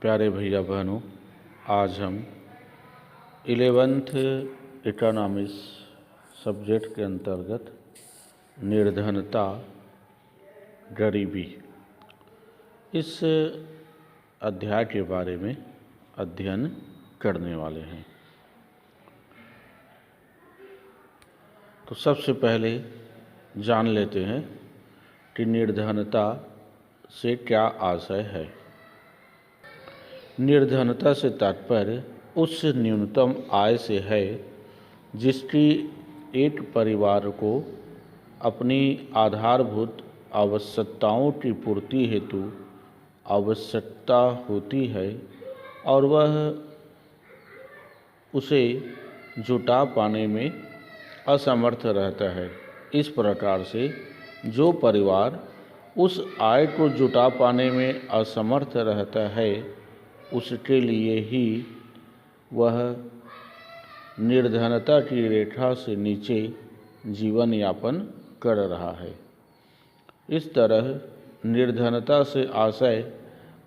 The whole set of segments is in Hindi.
प्यारे भैया बहनों, आज हम 11th इकोनॉमिक्स सब्जेक्ट के अंतर्गत निर्धनता, गरीबी, इस अध्याय के बारे में अध्ययन करने वाले हैं। तो सबसे पहले जान लेते हैं कि निर्धनता से क्या आशय है। निर्धनता से तात्पर्य उस न्यूनतम आय से है जिसकी एक परिवार को अपनी आधारभूत आवश्यकताओं की पूर्ति हेतु आवश्यकता होती है और वह उसे जुटा पाने में असमर्थ रहता है। इस प्रकार से जो परिवार उस आय को जुटा पाने में असमर्थ रहता है, उसके लिए ही वह निर्धनता की रेखा से नीचे जीवन यापन कर रहा है। इस तरह निर्धनता से आशय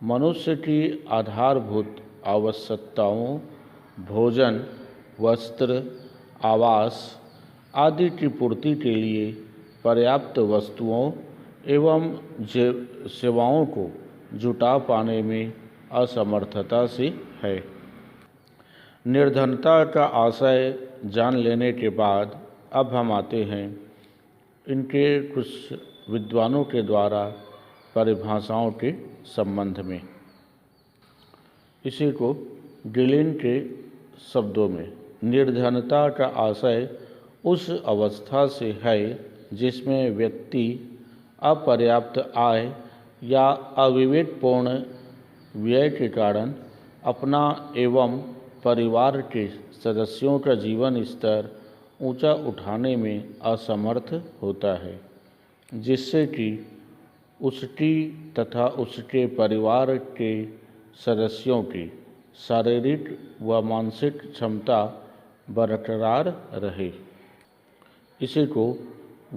मनुष्य की आधारभूत आवश्यकताओं, भोजन, वस्त्र, आवास आदि की पूर्ति के लिए पर्याप्त वस्तुओं एवं सेवाओं को जुटा पाने में असमर्थता से है। निर्धनता का आशय जान लेने के बाद अब हम आते हैं इनके कुछ विद्वानों के द्वारा परिभाषाओं के संबंध में। इसी को गिलिन के शब्दों में निर्धनता का आशय उस अवस्था से है जिसमें व्यक्ति अपर्याप्त आय या अविवेकपूर्ण व्यय के कारण अपना एवं परिवार के सदस्यों का जीवन स्तर ऊंचा उठाने में असमर्थ होता है, जिससे कि उसकी तथा उसके परिवार के सदस्यों की शारीरिक व मानसिक क्षमता बरकरार रहे। इसी को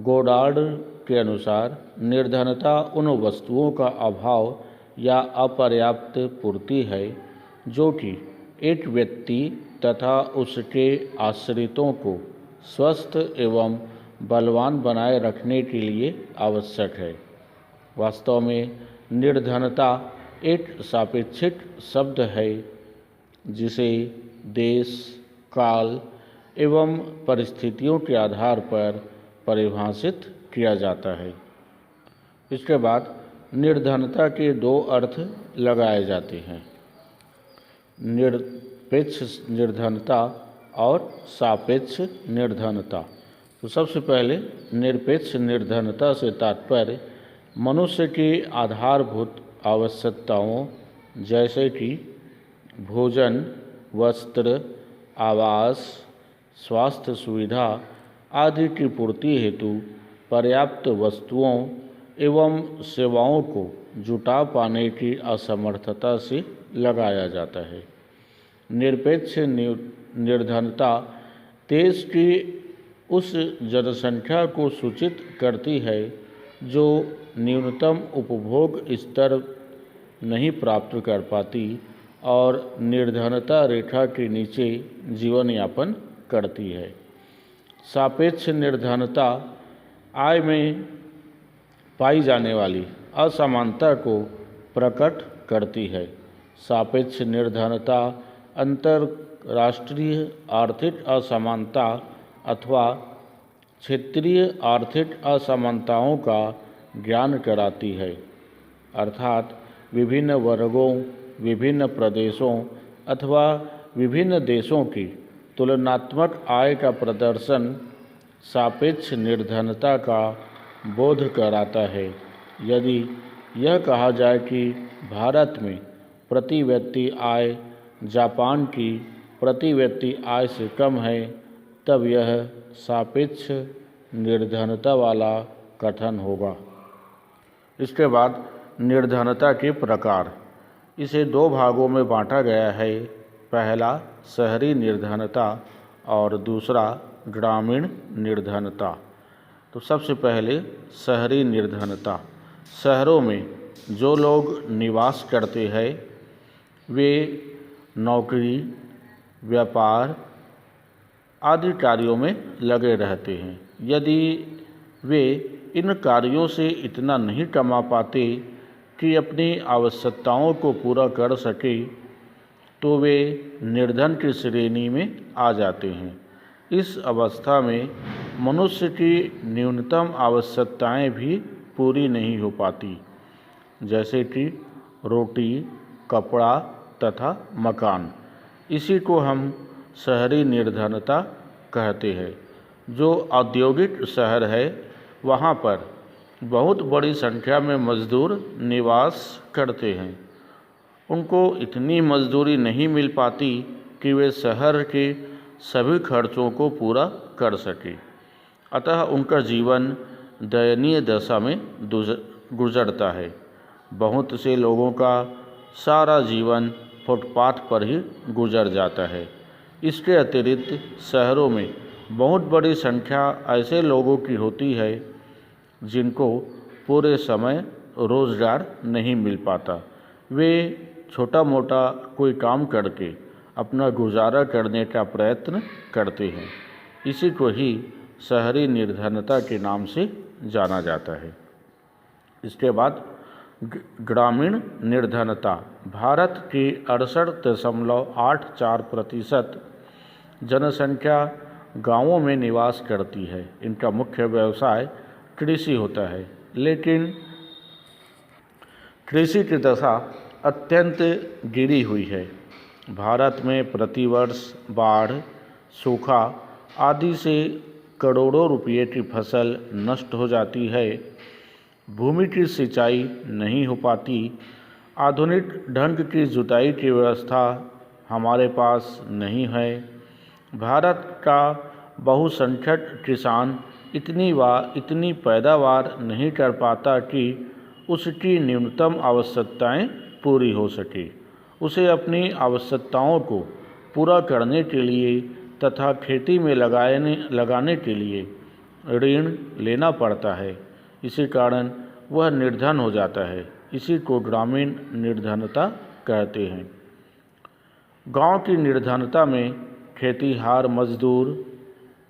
गोडार्ड के अनुसार निर्धनता उन वस्तुओं का अभाव या अपर्याप्त पूर्ति है जो कि एक व्यक्ति तथा उसके आश्रितों को स्वस्थ एवं बलवान बनाए रखने के लिए आवश्यक है। वास्तव में निर्धनता एक सापेक्षिक शब्द है जिसे देश, काल एवं परिस्थितियों के आधार पर परिभाषित किया जाता है। इसके बाद निर्धनता के दो अर्थ लगाए जाते हैं, निरपेक्ष निर्धनता और सापेक्ष निर्धनता। तो सबसे पहले निरपेक्ष निर्धनता से तात्पर्य मनुष्य की आधारभूत आवश्यकताओं जैसे कि भोजन, वस्त्र, आवास, स्वास्थ्य सुविधा आदि की पूर्ति हेतु पर्याप्त वस्तुओं एवं सेवाओं को जुटा पाने की असमर्थता से लगाया जाता है। निरपेक्ष निर्धनता देश की उस जनसंख्या को सूचित करती है जो न्यूनतम उपभोग स्तर नहीं प्राप्त कर पाती और निर्धनता रेखा के नीचे जीवन यापन करती है। सापेक्ष निर्धनता आय में पाई जाने वाली असमानता को प्रकट करती है। सापेक्ष निर्धनता अंतर्राष्ट्रीय आर्थिक असमानता अथवा क्षेत्रीय आर्थिक असमानताओं का ज्ञान कराती है, अर्थात विभिन्न वर्गों, विभिन्न प्रदेशों अथवा विभिन्न देशों की तुलनात्मक आय का प्रदर्शन सापेक्ष निर्धनता का बोध कराता है। यदि यह कहा जाए कि भारत में प्रति व्यक्ति आय जापान की प्रति व्यक्ति आय से कम है, तब यह सापेक्ष निर्धनता वाला कथन होगा। इसके बाद निर्धनता के प्रकार, इसे दो भागों में बांटा गया है। पहला शहरी निर्धनता और दूसरा ग्रामीण निर्धनता। तो सबसे पहले शहरी निर्धनता। शहरों में जो लोग निवास करते हैं वे नौकरी, व्यापार आदि कार्यों में लगे रहते हैं। यदि वे इन कार्यों से इतना नहीं कमा पाते कि अपनी आवश्यकताओं को पूरा कर सके तो वे निर्धन की श्रेणी में आ जाते हैं। इस अवस्था में मनुष्य की न्यूनतम आवश्यकताएं भी पूरी नहीं हो पाती, जैसे कि रोटी, कपड़ा तथा मकान। इसी को हम शहरी निर्धनता कहते हैं। जो औद्योगिक शहर है वहाँ पर बहुत बड़ी संख्या में मजदूर निवास करते हैं। उनको इतनी मजदूरी नहीं मिल पाती कि वे शहर के सभी खर्चों को पूरा कर सकें। अतः उनका जीवन दयनीय दशा में गुजरता है। बहुत से लोगों का सारा जीवन फुटपाथ पर ही गुजर जाता है। इसके अतिरिक्त शहरों में बहुत बड़ी संख्या ऐसे लोगों की होती है जिनको पूरे समय रोज़गार नहीं मिल पाता। वे छोटा मोटा कोई काम करके अपना गुजारा करने का प्रयत्न करते हैं। इसी को ही शहरी निर्धनता के नाम से जाना जाता है। इसके बाद ग्रामीण निर्धनता। भारत की 68.84% जनसंख्या गांवों में निवास करती है। इनका मुख्य व्यवसाय कृषि होता है, लेकिन कृषि की दशा अत्यंत गिरी हुई है। भारत में प्रतिवर्ष बाढ़, सूखा आदि से करोड़ों रुपये की फसल नष्ट हो जाती है। भूमि की सिंचाई नहीं हो पाती। आधुनिक ढंग की जुताई की व्यवस्था हमारे पास नहीं है। भारत का बहुसंख्यक किसान इतनी पैदावार नहीं कर पाता कि उसकी न्यूनतम आवश्यकताएं पूरी हो सके। उसे अपनी आवश्यकताओं को पूरा करने के लिए तथा खेती में लगाने के लिए ऋण लेना पड़ता है। इसी कारण वह निर्धन हो जाता है। इसी को ग्रामीण निर्धनता कहते हैं। गांव की निर्धनता में खेतीहार मजदूर,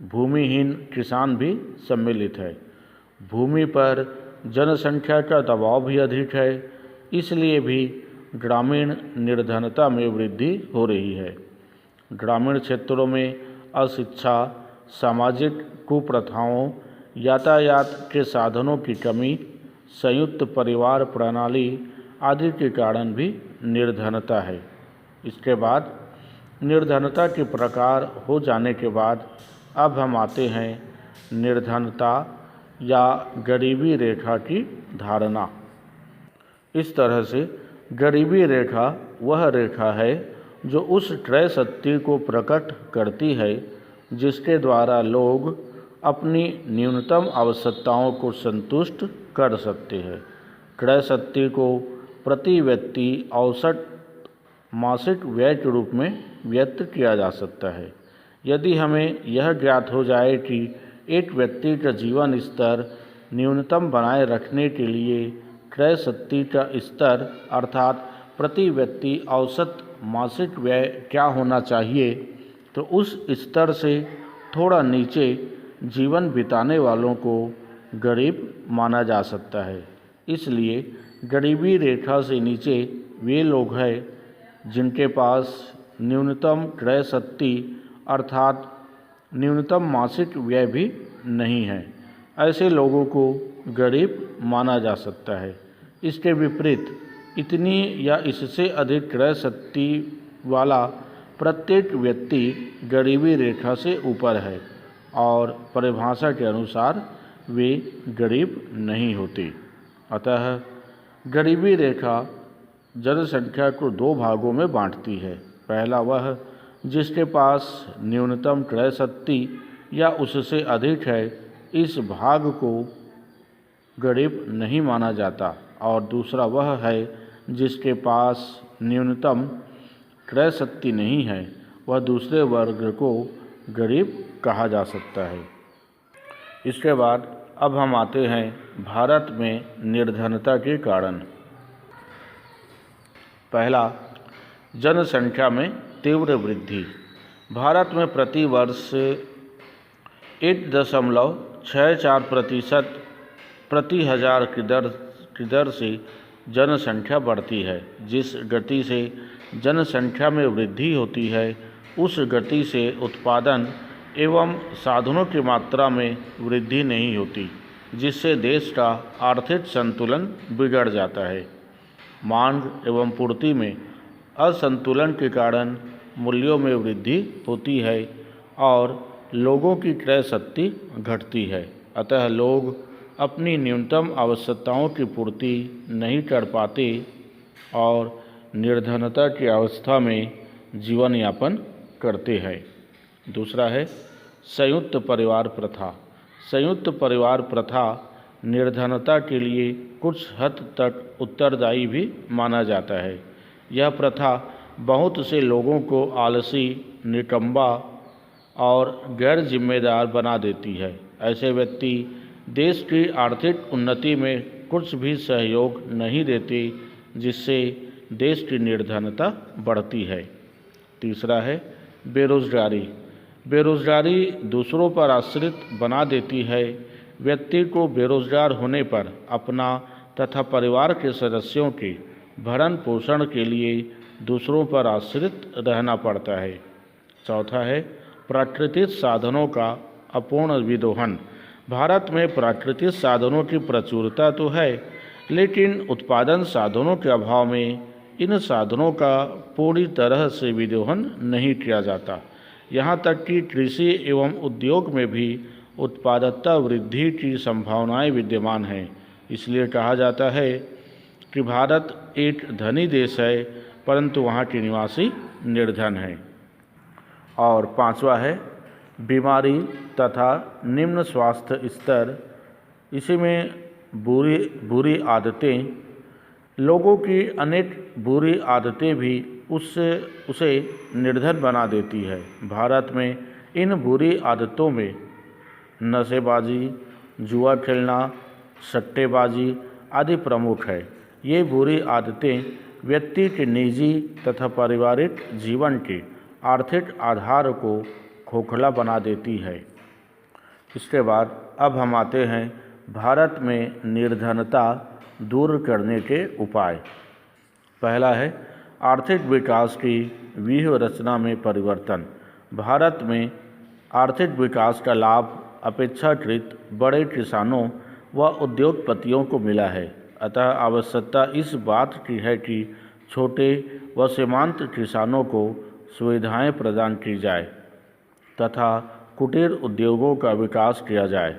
भूमिहीन किसान भी सम्मिलित है। भूमि पर जनसंख्या का दबाव भी अधिक है, इसलिए भी ग्रामीण निर्धनता में वृद्धि हो रही है। ग्रामीण क्षेत्रों में अशिक्षा, सामाजिक कुप्रथाओं, यातायात के साधनों की कमी, संयुक्त परिवार प्रणाली आदि के कारण भी निर्धनता है। इसके बाद निर्धनता के प्रकार हो जाने के बाद अब हम आते हैं निर्धनता या गरीबी रेखा की धारणा। इस तरह से गरीबी रेखा वह रेखा है जो उस क्रय शक्ति को प्रकट करती है जिसके द्वारा लोग अपनी न्यूनतम आवश्यकताओं को संतुष्ट कर सकते हैं। क्रय शक्ति को प्रति व्यक्ति औसत मासिक व्यय के रूप में व्यक्त किया जा सकता है। यदि हमें यह ज्ञात हो जाए कि एक व्यक्ति का जीवन स्तर न्यूनतम बनाए रखने के लिए क्रय शक्ति का स्तर अर्थात प्रति व्यक्ति औसत मासिक व्यय क्या होना चाहिए, तो उस स्तर से थोड़ा नीचे जीवन बिताने वालों को गरीब माना जा सकता है। इसलिए गरीबी रेखा से नीचे वे लोग हैं जिनके पास न्यूनतम क्रय शक्ति अर्थात न्यूनतम मासिक व्यय भी नहीं है। ऐसे लोगों को गरीब माना जा सकता है। इसके विपरीत इतनी या इससे अधिक क्रय शक्ति वाला प्रत्येक व्यक्ति गरीबी रेखा से ऊपर है और परिभाषा के अनुसार वे गरीब नहीं होते। अतः गरीबी रेखा जनसंख्या को दो भागों में बांटती है। पहला वह जिसके पास न्यूनतम क्रय शक्ति या उससे अधिक है, इस भाग को गरीब नहीं माना जाता, और दूसरा वह है जिसके पास न्यूनतम क्रय शक्ति नहीं है, वह दूसरे वर्ग को गरीब कहा जा सकता है। इसके बाद अब हम आते हैं भारत में निर्धनता के कारण। पहला, जनसंख्या में तीव्र वृद्धि। भारत में प्रति वर्ष 1.64% प्रति हजार की दर से जनसंख्या बढ़ती है। जिस गति से जनसंख्या में वृद्धि होती है उस गति से उत्पादन एवं साधनों की मात्रा में वृद्धि नहीं होती, जिससे देश का आर्थिक संतुलन बिगड़ जाता है। मांग एवं पूर्ति में असंतुलन के कारण मूल्यों में वृद्धि होती है और लोगों की क्रय शक्ति घटती है। अतः लोग अपनी न्यूनतम आवश्यकताओं की पूर्ति नहीं कर पाते और निर्धनता की अवस्था में जीवन यापन करते हैं। दूसरा है संयुक्त परिवार प्रथा। संयुक्त परिवार प्रथा निर्धनता के लिए कुछ हद तक उत्तरदायी भी माना जाता है। यह प्रथा बहुत से लोगों को आलसी, निकम्मा और गैर जिम्मेदार बना देती है। ऐसे व्यक्ति देश की आर्थिक उन्नति में कुछ भी सहयोग नहीं देते, जिससे देश की निर्धनता बढ़ती है। तीसरा है बेरोजगारी। बेरोजगारी दूसरों पर आश्रित बना देती है। व्यक्ति को बेरोजगार होने पर अपना तथा परिवार के सदस्यों के भरण पोषण के लिए दूसरों पर आश्रित रहना पड़ता है। चौथा है प्राकृतिक साधनों का अपूर्ण विदोहन। भारत में प्राकृतिक साधनों की प्रचुरता तो है, लेकिन उत्पादन साधनों के अभाव में इन साधनों का पूरी तरह से विदोहन नहीं किया जाता। यहाँ तक कि कृषि एवं उद्योग में भी उत्पादकता वृद्धि की संभावनाएं विद्यमान हैं। इसलिए कहा जाता है कि भारत एक धनी देश है, परंतु वहाँ के निवासी निर्धन हैं। और पांचवा है बीमारी तथा निम्न स्वास्थ्य स्तर। इसी में बुरी आदतें, लोगों की अनेक बुरी आदतें भी उसे निर्धन बना देती है। भारत में इन बुरी आदतों में नशेबाजी, जुआ खेलना, सट्टेबाजी आदि प्रमुख है। ये बुरी आदतें व्यक्ति के निजी तथा पारिवारिक जीवन के आर्थिक आधार को खोखला बना देती है। इसके बाद अब हम आते हैं भारत में निर्धनता दूर करने के उपाय। पहला है आर्थिक विकास की व्यूह रचना में परिवर्तन। भारत में आर्थिक विकास का लाभ अपेक्षाकृत बड़े किसानों व उद्योगपतियों को मिला है। अतः आवश्यकता इस बात की है कि छोटे व सीमांत किसानों को सुविधाएं प्रदान की जाए तथा कुटीर उद्योगों का विकास किया जाए।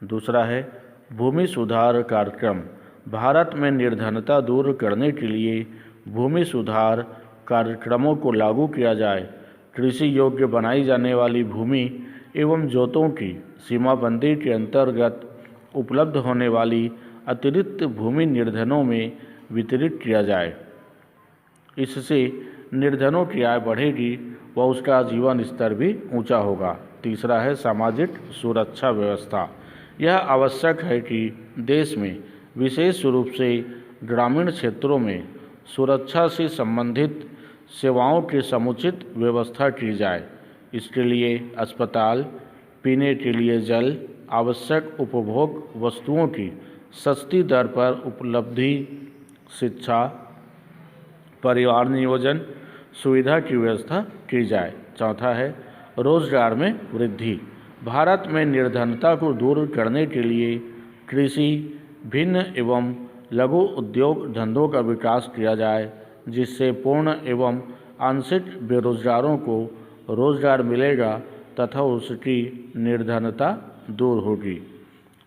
दूसरा है भूमि सुधार कार्यक्रम। भारत में निर्धनता दूर करने के लिए भूमि सुधार कार्यक्रमों को लागू किया जाए। कृषि योग्य बनाई जाने वाली भूमि एवं जोतों की सीमाबंदी के अंतर्गत उपलब्ध होने वाली अतिरिक्त भूमि निर्धनों में वितरित किया जाए। इससे निर्धनों की आय बढ़ेगी व उसका जीवन स्तर भी ऊंचा होगा। तीसरा है सामाजिक सुरक्षा व्यवस्था। यह आवश्यक है कि देश में विशेष रूप से ग्रामीण क्षेत्रों में सुरक्षा से संबंधित सेवाओं की समुचित व्यवस्था की जाए। इसके लिए अस्पताल, पीने के लिए जल, आवश्यक उपभोग वस्तुओं की सस्ती दर पर उपलब्धि, शिक्षा, परिवार नियोजन सुविधा की व्यवस्था की जाए। चौथा है रोजगार में वृद्धि। भारत में निर्धनता को दूर करने के लिए कृषि, भिन्न एवं लघु उद्योग धंधों का विकास किया जाए, जिससे पूर्ण एवं आंशिक बेरोजगारों को रोजगार मिलेगा तथा उसकी निर्धनता दूर होगी।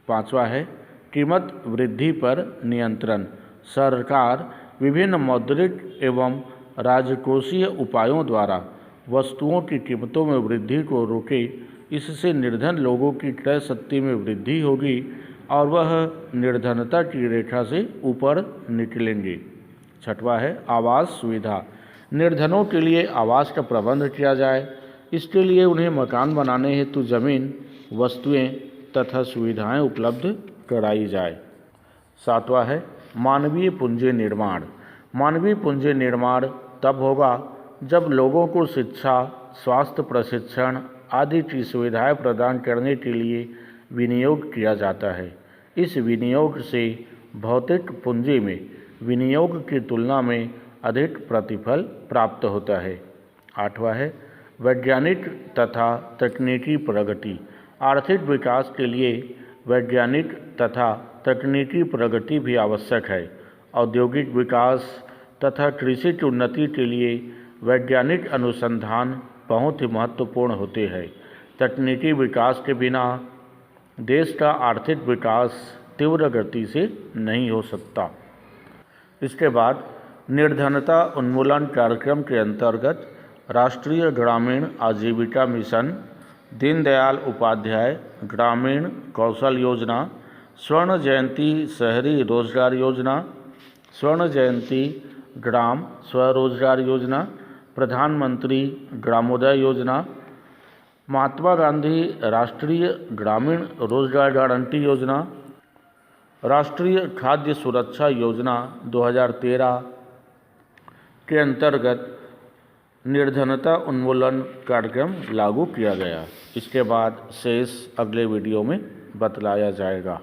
पांचवा है कीमत वृद्धि पर नियंत्रण। सरकार विभिन्न मौद्रिक एवं राजकोषीय उपायों द्वारा वस्तुओं की कीमतों में वृद्धि को रोके। इससे निर्धन लोगों की क्रय शक्ति में वृद्धि होगी और वह निर्धनता की रेखा से ऊपर निकलेंगे। छठवां है आवास सुविधा। निर्धनों के लिए आवास का प्रबंध किया जाए। इसके लिए उन्हें मकान बनाने हेतु जमीन, वस्तुएं तथा सुविधाएं उपलब्ध कराई जाए। सातवां है मानवीय पूंजी निर्माण। मानवीय पूंजी निर्माण तब होगा जब लोगों को शिक्षा, स्वास्थ्य प्रशिक्षण आदि की सुविधाएं प्रदान करने के लिए विनियोग किया जाता है। इस विनियोग से भौतिक पूंजी में विनियोग की तुलना में अधिक प्रतिफल प्राप्त होता है। 8वां है वैज्ञानिक तथा तकनीकी प्रगति। आर्थिक विकास के लिए वैज्ञानिक तथा तकनीकी प्रगति भी आवश्यक है। औद्योगिक विकास तथा कृषि की उन्नति के लिए वैज्ञानिक अनुसंधान बहुत ही महत्वपूर्ण होते हैं। तकनीकी विकास के बिना देश का आर्थिक विकास तीव्र गति से नहीं हो सकता। इसके बाद निर्धनता उन्मूलन कार्यक्रम के अंतर्गत राष्ट्रीय ग्रामीण आजीविका मिशन, दीनदयाल उपाध्याय ग्रामीण कौशल योजना, स्वर्ण जयंती शहरी रोजगार योजना, स्वर्ण जयंती ग्राम स्वरोजगार योजना, प्रधानमंत्री ग्रामोदय योजना, महात्मा गांधी राष्ट्रीय ग्रामीण रोजगार गारंटी योजना, राष्ट्रीय खाद्य सुरक्षा योजना 2013 के अंतर्गत निर्धनता उन्मूलन कार्यक्रम लागू किया गया। इसके बाद शेष अगले वीडियो में बतलाया जाएगा।